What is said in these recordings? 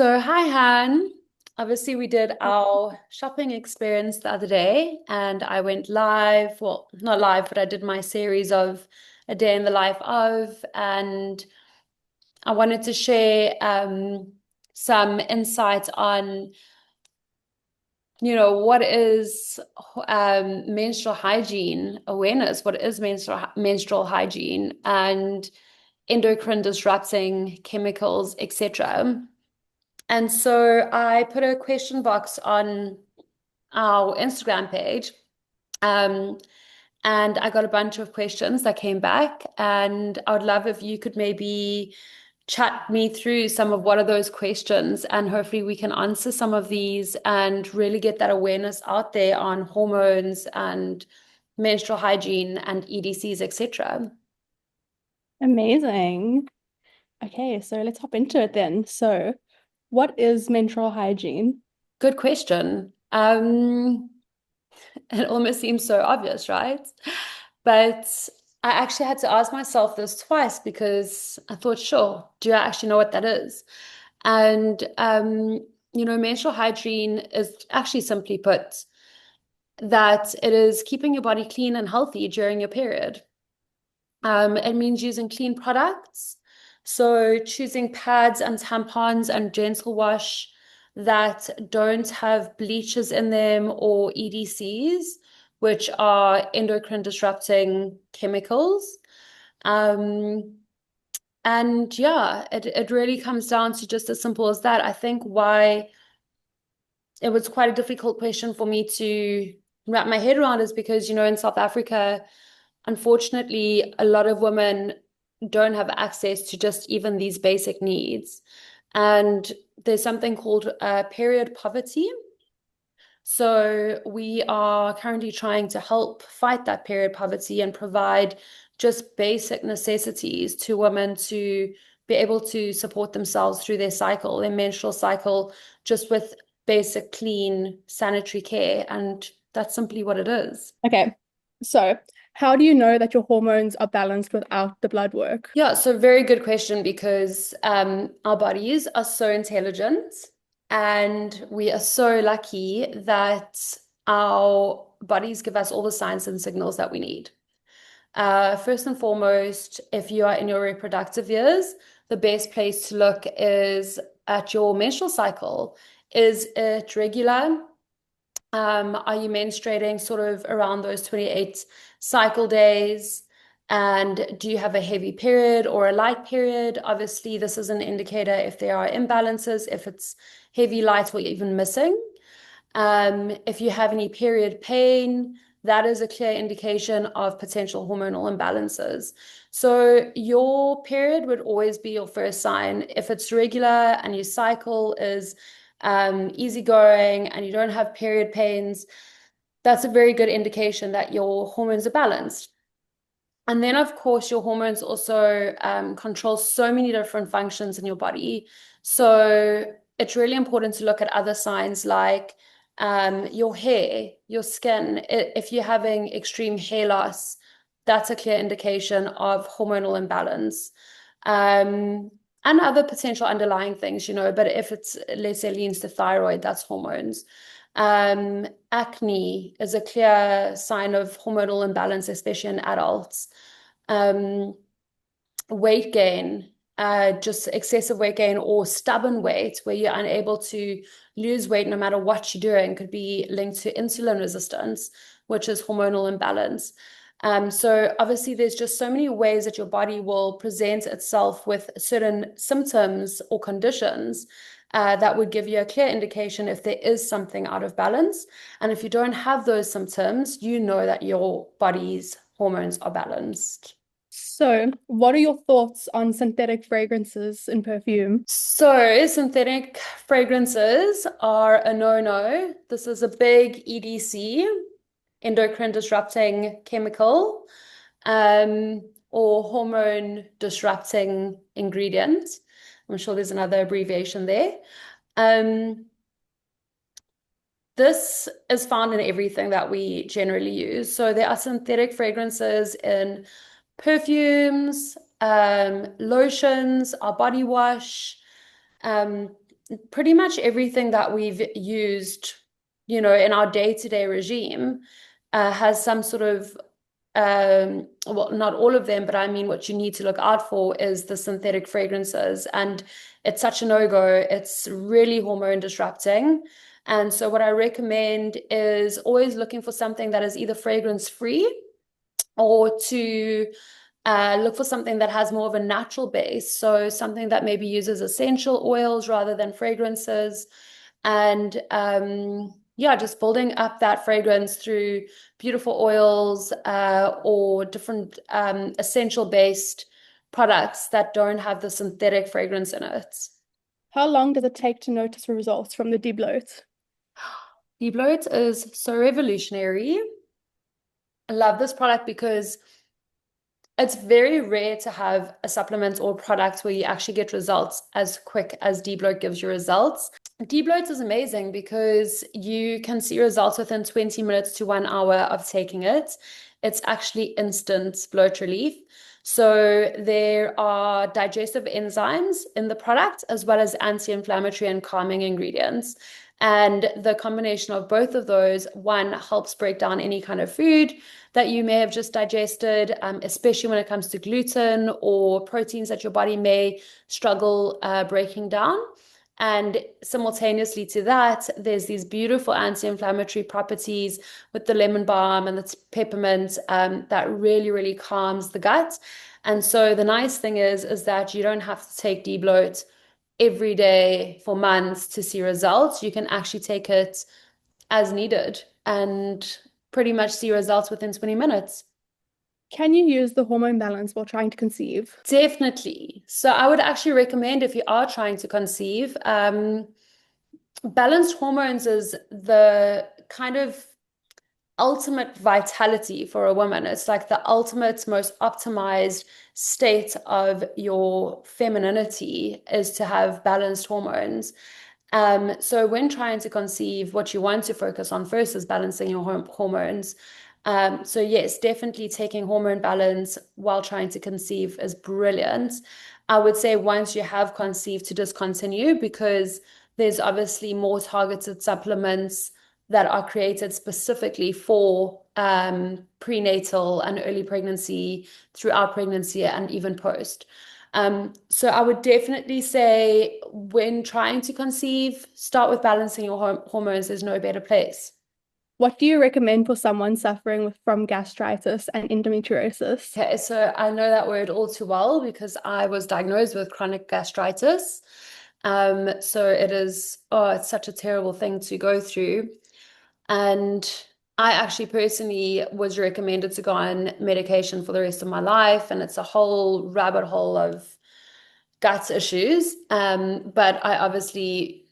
So, hi, Han. Obviously, we did our shopping experience the other day, and I went live. Well, not live, but I did my series of a day in the life of, and I wanted to share some insights on, what is menstrual hygiene awareness, what is menstrual hygiene, and endocrine disrupting chemicals, etc. And so I put a question box on our Instagram page. Um, and I got a bunch of questions that came back. And I would love if you could maybe chat me through some of what are those questions. And hopefully we can answer some of these and really get that awareness out there on hormones and menstrual hygiene and EDCs, etc. Amazing. Okay, so let's hop into it then. So, what is menstrual hygiene? Good question. It almost seems so obvious, right? But I actually had to ask myself this twice because I thought, sure, do I actually know what that is? And menstrual hygiene is actually simply put that it is keeping your body clean and healthy during your period. It means using clean products. So choosing pads and tampons and gentle wash that don't have bleaches in them or EDCs, which are endocrine disrupting chemicals. Um, and yeah, it really comes down to just as simple as that. I think why it was quite a difficult question for me to wrap my head around is because, in South Africa, unfortunately, a lot of women don't have access to just even these basic needs. And there's something called period poverty. So we are currently trying to help fight that period poverty and provide just basic necessities to women to be able to support themselves through their menstrual cycle, just with basic, clean, sanitary care. And that's simply what it is. Okay, so how do you know that your hormones are balanced without the blood work? Yeah, so very good question because our bodies are so intelligent and we are so lucky that our bodies give us all the signs and signals that we need. First and foremost, if you are in your reproductive years, the best place to look is at your menstrual cycle. Is it regular? Are you menstruating sort of around those 28 cycle days? And do you have a heavy period or a light period? Obviously, this is an indicator if there are imbalances, if it's heavy, light, or even missing. If you have any period pain, that is a clear indication of potential hormonal imbalances. So your period would always be your first sign. If it's regular and your cycle is easygoing and you don't have period pains, that's a very good indication that your hormones are balanced. And then, of course, your hormones also control so many different functions in your body. So it's really important to look at other signs like your hair, your skin. If you're having extreme hair loss, that's a clear indication of hormonal imbalance. And other potential underlying things, but if it's, let's say, leans to thyroid, that's hormones. Acne is a clear sign of hormonal imbalance, especially in adults. Um, Weight gain, just excessive weight gain or stubborn weight, where you're unable to lose weight no matter what you're doing, could be linked to insulin resistance, which is hormonal imbalance. So obviously there's just so many ways that your body will present itself with certain symptoms or conditions that would give you a clear indication if there is something out of balance. And if you don't have those symptoms, you know that your body's hormones are balanced. So, what are your thoughts on synthetic fragrances in perfume? So, synthetic fragrances are a no-no. This is a big EDC, endocrine disrupting chemical, or hormone disrupting ingredient. I'm sure there's another abbreviation there. Um, this is found in everything that we generally use. So there are synthetic fragrances in perfumes, lotions, our body wash. Um, pretty much everything that we've used, in our day-to-day regime, has some sort of well, not all of them, but I mean, what you need to look out for is the synthetic fragrances. And it's such a no-go. It's really hormone disrupting. And so, what I recommend is always looking for something that is either fragrance-free or to look for something that has more of a natural base. So, something that maybe uses essential oils rather than fragrances. And yeah, just building up that fragrance through beautiful oils or different essential based products that don't have the synthetic fragrance in it. How long does it take to notice results from the Debloat? Debloat is so revolutionary. I love this product because it's very rare to have a supplement or product where you actually get results as quick as Debloat gives you results. Debloat is amazing because you can see results within 20 minutes to 1 hour of taking it. It's actually instant bloat relief. So there are digestive enzymes in the product as well as anti-inflammatory and calming ingredients. And the combination of both of those, one helps break down any kind of food that you may have just digested, especially when it comes to gluten or proteins that your body may struggle breaking down. And simultaneously to that, there's these beautiful anti-inflammatory properties with the lemon balm and the peppermint that really, really calms the gut. And so the nice thing is that you don't have to take Debloat every day for months to see results. You can actually take it as needed and pretty much see results within 20 minutes. Can you use the hormone balance while trying to conceive? Definitely. So I would actually recommend if you are trying to conceive, balanced hormones is the kind of ultimate vitality for a woman. It's like the ultimate, most optimized state of your femininity is to have balanced hormones. So when trying to conceive, what you want to focus on first is balancing your hormones. So yes, definitely taking hormone balance while trying to conceive is brilliant. I would say once you have conceived to discontinue because there's obviously more targeted supplements that are created specifically for prenatal and early pregnancy, throughout pregnancy, and even post. So I would definitely say when trying to conceive, start with balancing your hormones. There's no better place. What do you recommend for someone suffering from gastritis and endometriosis? Okay, so I know that word all too well because I was diagnosed with chronic gastritis. So it is, oh, it's such a terrible thing to go through. And I actually personally was recommended to go on medication for the rest of my life, and it's a whole rabbit hole of gut issues. But I obviously,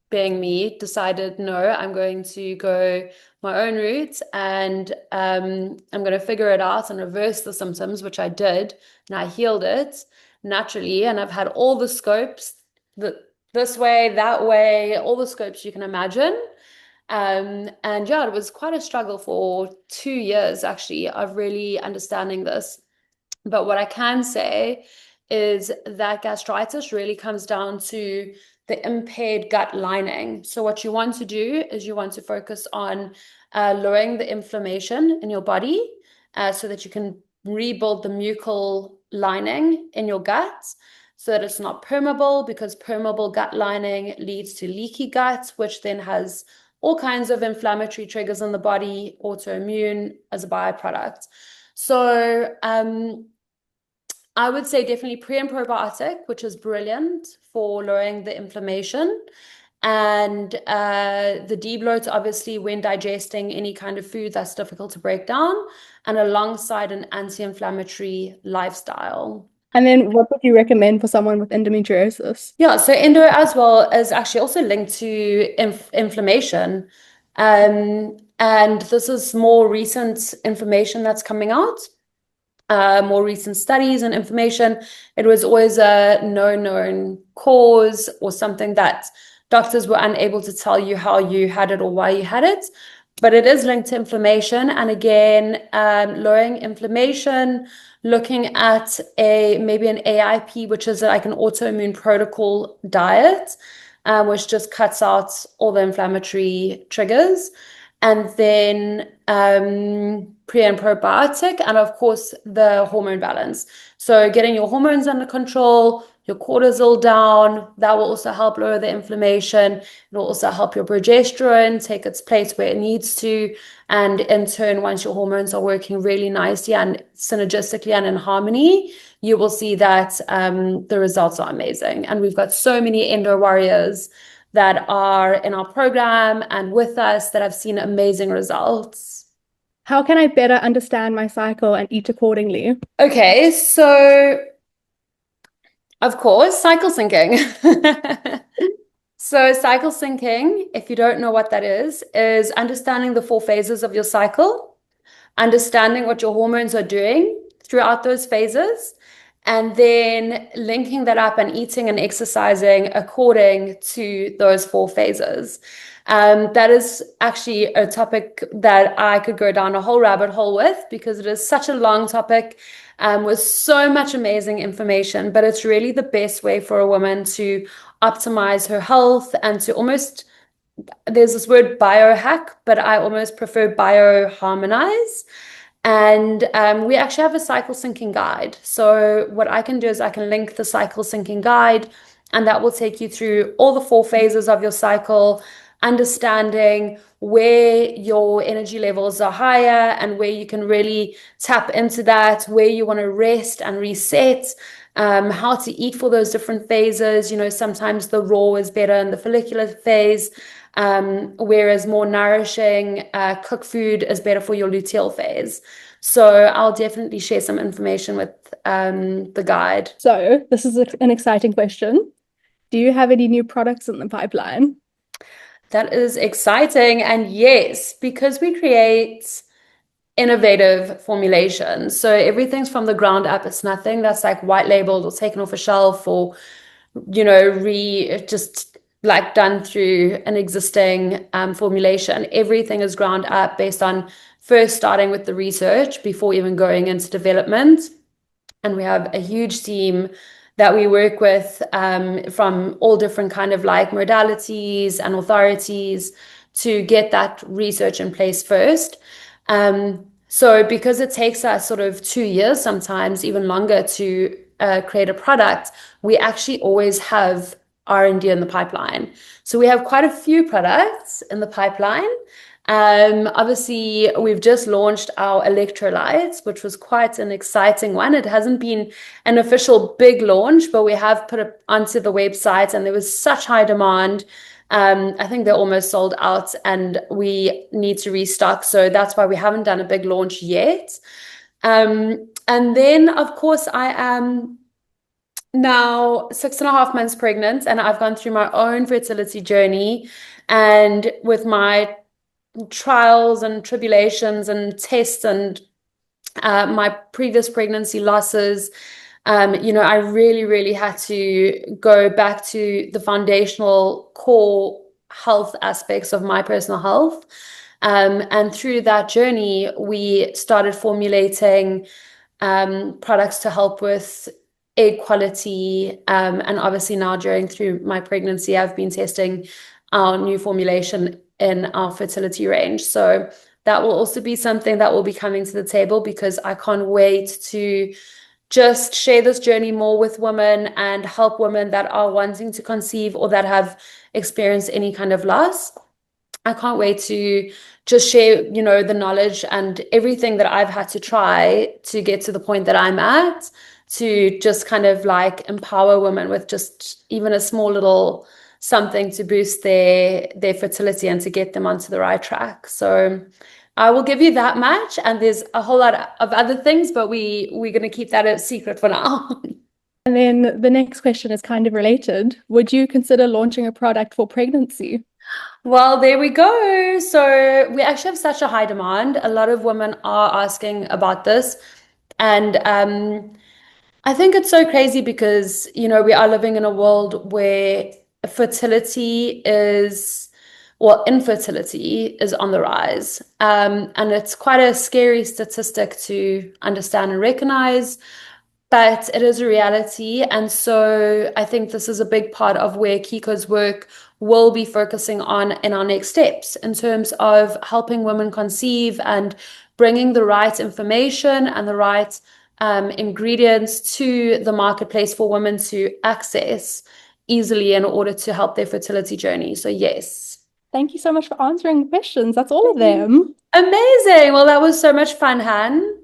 being me, decided no, I'm going to go my own route and I'm going to figure it out and reverse the symptoms, which I did, and I healed it naturally. And I've had all the scopes, this way, that way, all the scopes you can imagine. And yeah, it was quite a struggle for 2 years actually of really understanding this. But what I can say is that gastritis really comes down to the impaired gut lining. So what you want to do is you want to focus on lowering the inflammation in your body so that you can rebuild the mucal lining in your gut so that it's not permeable, because permeable gut lining leads to leaky gut, which then has all kinds of inflammatory triggers in the body, autoimmune as a byproduct. So I would say definitely pre and probiotic, which is brilliant for lowering the inflammation. And the debloat, obviously, when digesting any kind of food that's difficult to break down, and alongside an anti-inflammatory lifestyle. And then what would you recommend for someone with endometriosis? Yeah, so endo as well is actually also linked to inflammation. And this is more recent information that's coming out, more recent studies and information. It was always a no known cause or something that doctors were unable to tell you how you had it or why you had it. But it is linked to inflammation. And again, lowering inflammation, looking at maybe an AIP, which is like an autoimmune protocol diet. which just cuts out all the inflammatory triggers. And then pre and probiotic, and of course, the hormone balance. So getting your hormones under control, your cortisol down, that will also help lower the inflammation. It will also help your progesterone take its place where it needs to. And in turn, once your hormones are working really nicely and synergistically and in harmony, you will see that the results are amazing. And we've got so many endo warriors that are in our program and with us that have seen amazing results. How can I better understand my cycle and eat accordingly? Okay, so of course, cycle syncing. So, cycle syncing, if you don't know what that is understanding the four phases of your cycle, understanding what your hormones are doing throughout those phases, and then linking that up and eating and exercising according to those four phases. That is actually a topic that I could go down a whole rabbit hole with because it is such a long topic with so much amazing information, but it's really the best way for a woman to optimize her health and to almost, there's this word biohack, but I almost prefer bioharmonize. And we actually have a cycle syncing guide. So what I can do is I can link the cycle syncing guide, and that will take you through all the four phases of your cycle, understanding where your energy levels are higher and where you can really tap into that, where you want to rest and reset, how to eat for those different phases. You know, sometimes the raw is better in the follicular phase, whereas more nourishing cooked food is better for your luteal phase. So I'll definitely share some information with the guide. So, this is an exciting question. Do you have any new products in the pipeline? That is exciting. And yes, because we create innovative formulations. So everything's from the ground up. It's nothing that's like white labeled or taken off a shelf or, you know, just like done through an existing formulation. Everything is ground up based on first starting with the research before even going into development. And we have a huge team that we work with from all different kind of like modalities and authorities to get that research in place first. So because it takes us sort of 2 years, sometimes even longer to create a product, we actually always have R&D in the pipeline. So we have quite a few products in the pipeline. Obviously, we've just launched our electrolytes, which was quite an exciting one. It hasn't been an official big launch, but we have put it onto the website, and there was such high demand. I think they're almost sold out, and we need to restock. So that's why we haven't done a big launch yet. And then, of course, I am now 6.5 months pregnant, and I've gone through my own fertility journey. And with my trials and tribulations and tests and my previous pregnancy losses, you know, I really, really had to go back to the foundational core health aspects of my personal health. And through that journey, we started formulating products to help with egg quality. And obviously now through my pregnancy, I've been testing our new formulation in our fertility range. So that will also be something that will be coming to the table because I can't wait to just share this journey more with women and help women that are wanting to conceive or that have experienced any kind of loss. I can't wait to just share, you know, the knowledge and everything that I've had to try to get to the point that I'm at, to just kind of like empower women with just even a small little something to boost their fertility and to get them onto the right track. So I will give you that much, and there's a whole lot of other things, but we're going to keep that a secret for now. And then the next question is kind of related. Would you consider launching a product for pregnancy? Well, there we go. So we actually have such a high demand. A lot of women are asking about this. And I think it's so crazy because, you know, we are living in a world where fertility is, well, infertility is on the rise. And it's quite a scary statistic to understand and recognize. but it is a reality. And so I think this is a big part of where Kiko's work will be focusing on in our next steps in terms of helping women conceive and bringing the right information and the right ingredients to the marketplace for women to access easily in order to help their fertility journey. So, yes. Thank you so much for answering questions. That's all of them. Amazing. Well, that was so much fun, Han.